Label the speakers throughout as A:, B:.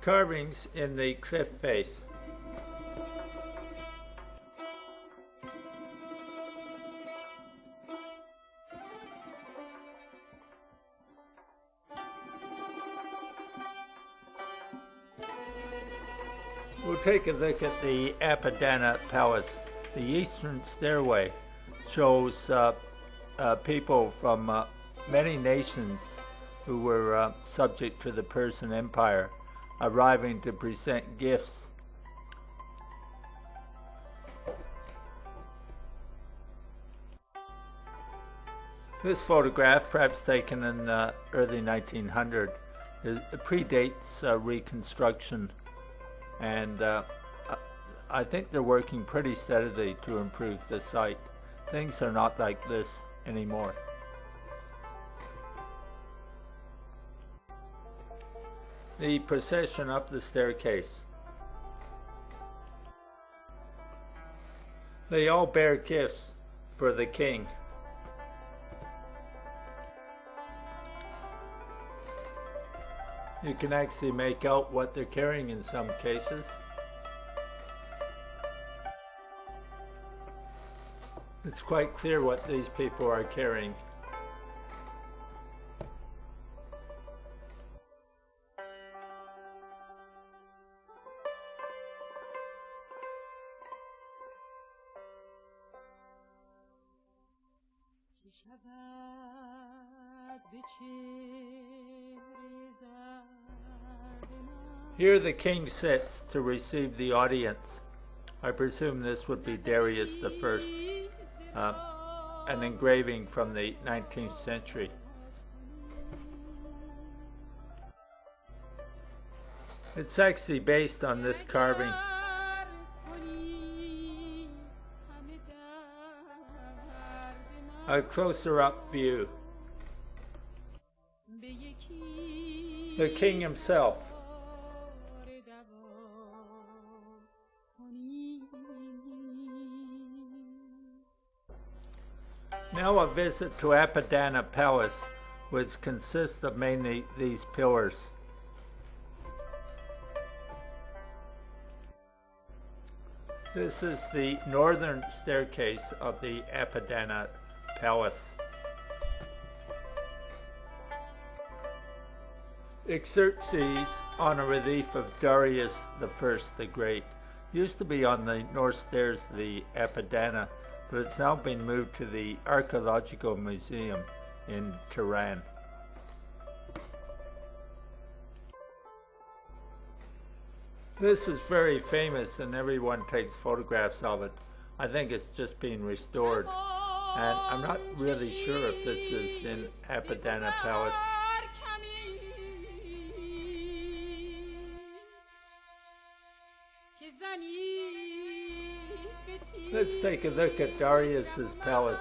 A: Carvings in the cliff face. We'll take a look at the Apadana Palace. The eastern stairway shows people from many nations who were subject to the Persian Empire arriving to present gifts. This photograph, perhaps taken in the early 1900s, predates reconstruction, and I think they're working pretty steadily to improve the site. Things are not like this anymore. The procession up the staircase. They all bear gifts for the king. You can actually make out what they're carrying in some cases. It's quite clear what these people are carrying. Here the king sits to receive the audience. I presume this would be Darius I, an engraving from the 19th century. It's actually based on this carving. A closer up view. The king himself. Now a visit to Apadana Palace, which consists of mainly these pillars. This is the northern staircase of the Apadana Palace. Xerxes on a relief of Darius I the Great. Used to be on the north stairs of the Apadana, but it's now been moved to the Archaeological Museum in Tehran. This is very famous and everyone takes photographs of it. I think it's just being restored, and I'm not really sure if this is in Apadana Palace. Let's take a look at Darius's palace.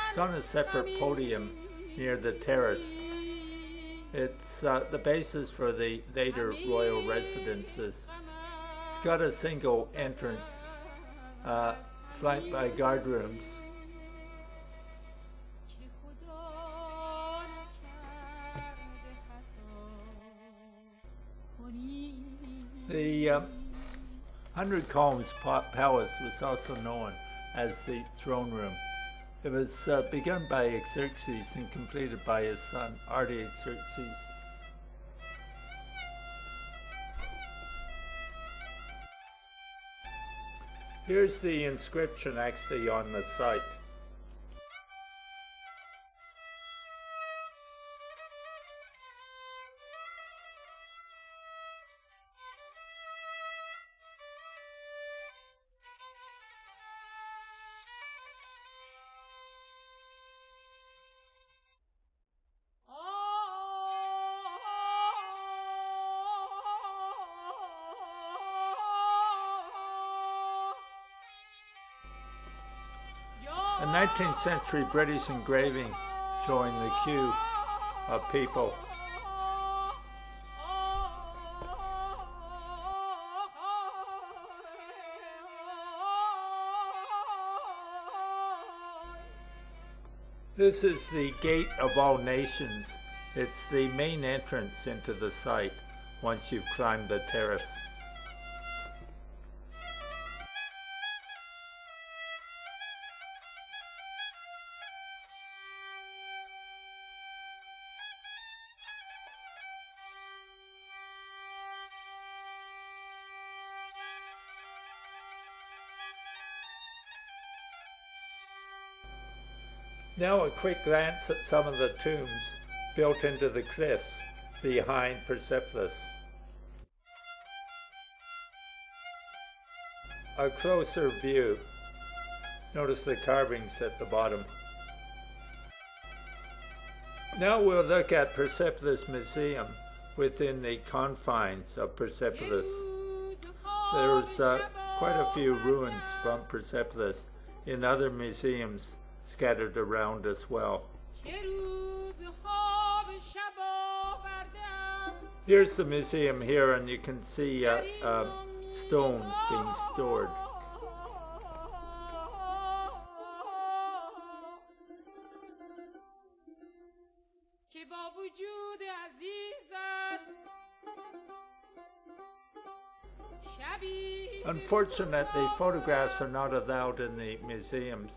A: It's on a separate podium near the terrace. It's the basis for the later royal residences. It's got a single entrance, flanked by guard rooms. The 100 Columns Palace was also known as the throne room. It was begun by Xerxes and completed by his son Artaxerxes. Here's the inscription actually on the site. A 19th century British engraving showing the queue of people. This is the Gate of All Nations. It's the main entrance into the site. once you've climbed the terrace. Now a quick glance at some of the tombs built into the cliffs behind Persepolis. A closer view. Notice the carvings at the bottom. Now we'll look at Persepolis Museum within the confines of Persepolis. There's quite a few ruins from Persepolis in other museums scattered around as well. Here's the museum here, and you can see stones being stored. Unfortunately, photographs are not allowed in the museums.